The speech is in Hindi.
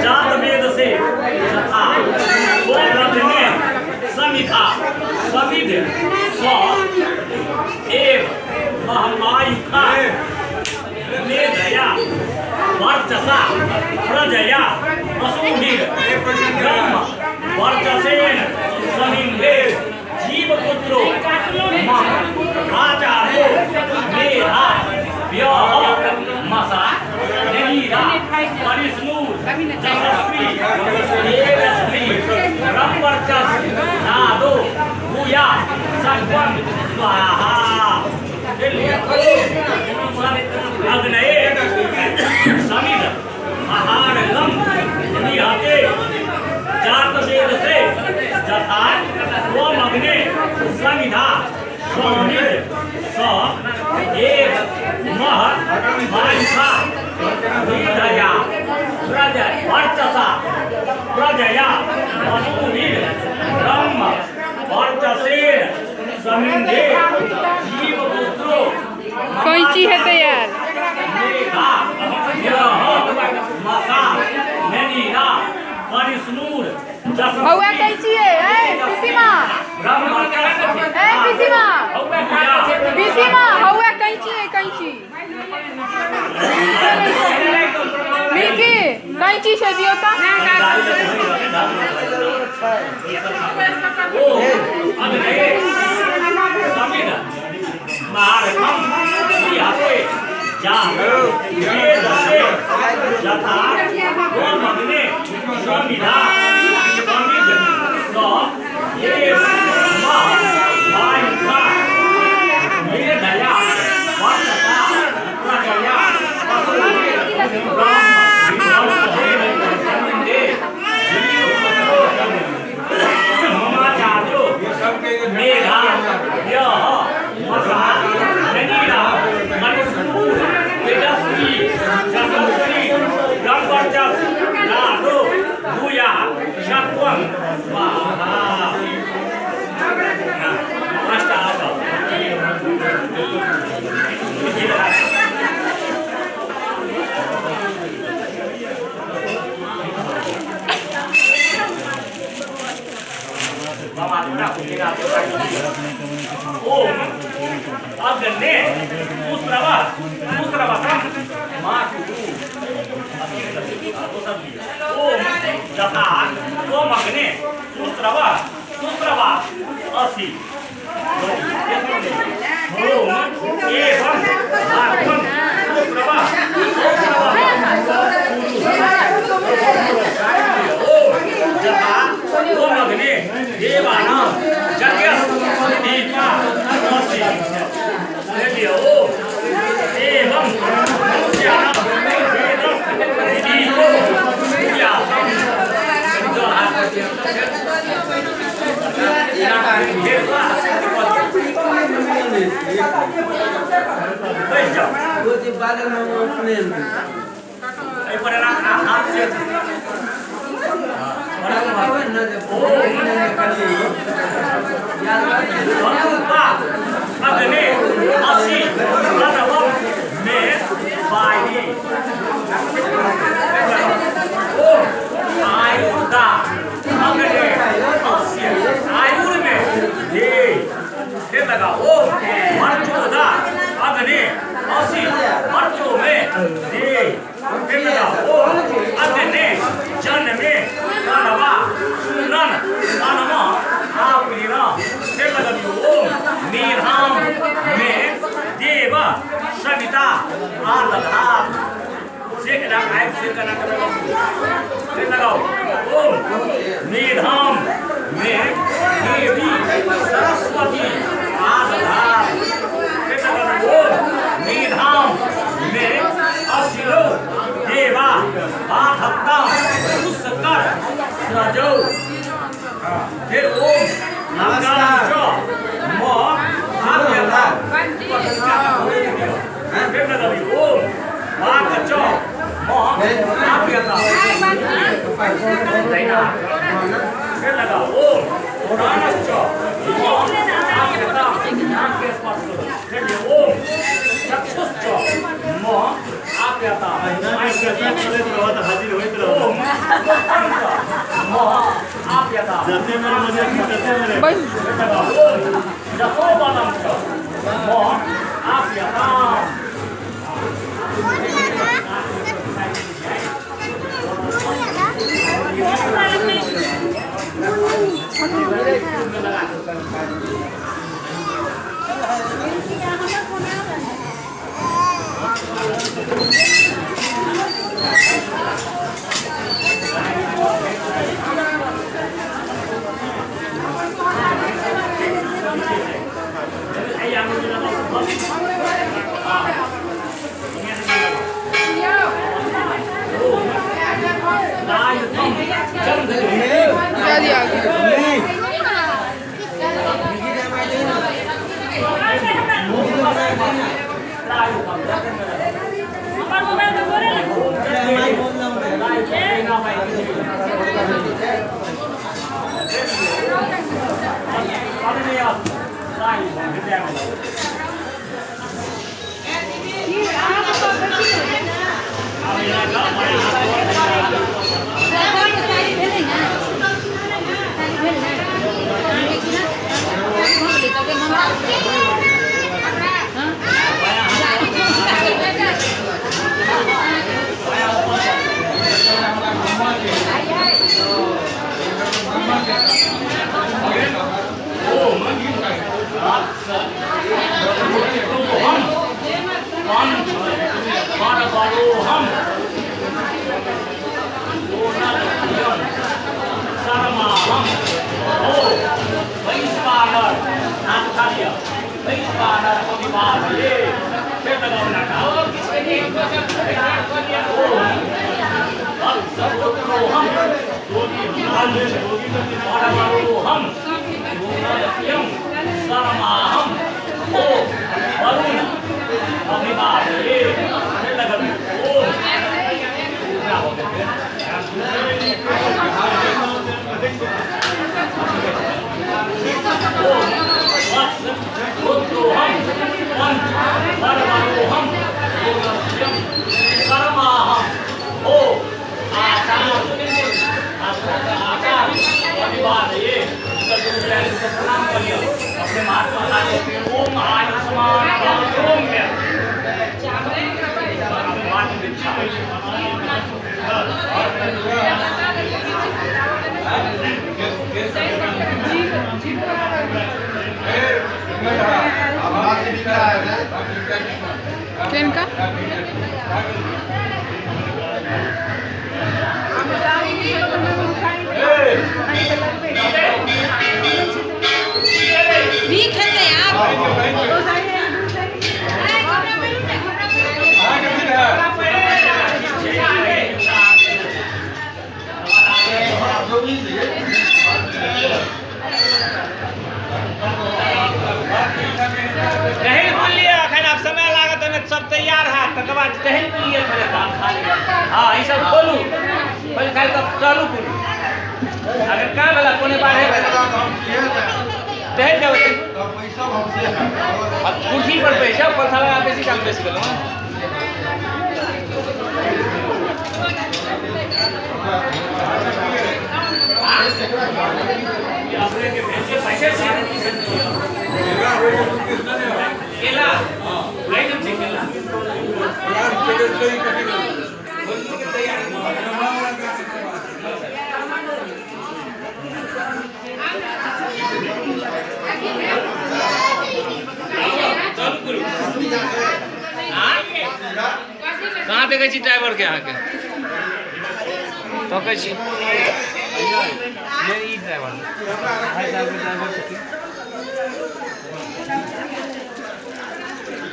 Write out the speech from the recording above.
जात वेद से तथा समिधा समिध स्व एव महमायुखा मेधया वर्चसा प्रजया वसुभिर ब्रह्म वर्चसेन समिंधे जीवपुत्रो आचार्यो मेधा व्यः मसा ननीरा परिस्नूर जसस्वी एवस्वी ब्रह्मवर्चस नादो भूया सत्वं स्वाहा अग्नये समिध महारगम निहते जात वेद से जथा त्वम अग्ने समिधा समिध स एक मह मायुषा विधया वर्चसा प्रजया वसुभिर ब्रह्म वर्चसेन समिंधे जीवपुत्रो कैंची है तैयार मेधा मसा ननीरा परिस्नूर हौवा कैंची है पिसीमा पिसीमा हौवा कैंची है कैंची मिल्की कैंची से दियो का महारथम निहते जात वेद से जथा त्वम अग्ने समिधा समिध स एव महमायुषा मेधया वर्चसा प्रजया वसुभिर ब्रह्म समिंधे ममाचार्यो मेधा व्यः मसा ननीरा परिस्नूर तेजस्वी जसस्वी ब्रह्मवर्चस नादो भूया सत्वं स्वाहा ओम अग्ने पुत्रवा ओम जथा त्वम अग्ने पुत्रवा असि ओम एवं आत्मन पुत्रवा ओम जथा त्वम अग्ने देवानां यज्ञ दीपा असि एवं मनुष्याणां दीपो अग्ने असि प्रणवं मे वायि ओम आयुर्दा अग्ने अस्य आयुर में दे लगा ओम मर्चोदा अग्ने असि मर्चो में दे लगा ओम अग्ने जन में प्रणवा सुनन अनमा आप्रीना दे लगा ओम मेधाम में देव सविता आदधात से करना से लगाओ ओम मेधाम में देवी सरस्वती आदधात से लगाओ ओम मेधाम में हत्ता सकल सजो फिर ओम नमस्कार म आप्यता फिर लगा भी ओम वाक च म आप्यता फिर लगा ओम प्राणश्च म आप्यता नाक के स्पर्श करो फिर ओम चक्षुश्च म आप्यता हाजिर होइत रहो ओम म आप्यता जते मेरे मजे करते मेरे बस जसो बलम च म आप्यता जल्दी आ गया किनका भी खेते टहल बुल लिया अखन आप समय लागत में सब तैयार है तकर बाद टहल बुल लिया पहले काम खा लिया हां ई सब खोलू पहले खाली तब चालू करू अगर का वाला कोने बाहर है टहल जाओ पैसा हमसे अब कुर्सी पर बैठो पंखा लगा बेसी काम बेसी करो अपने के भेजे पैसे से केला लाइट से केला कहाँ देखै छी ड्राइवर के अहाँके तो कहै छी ये ई ड्राइवर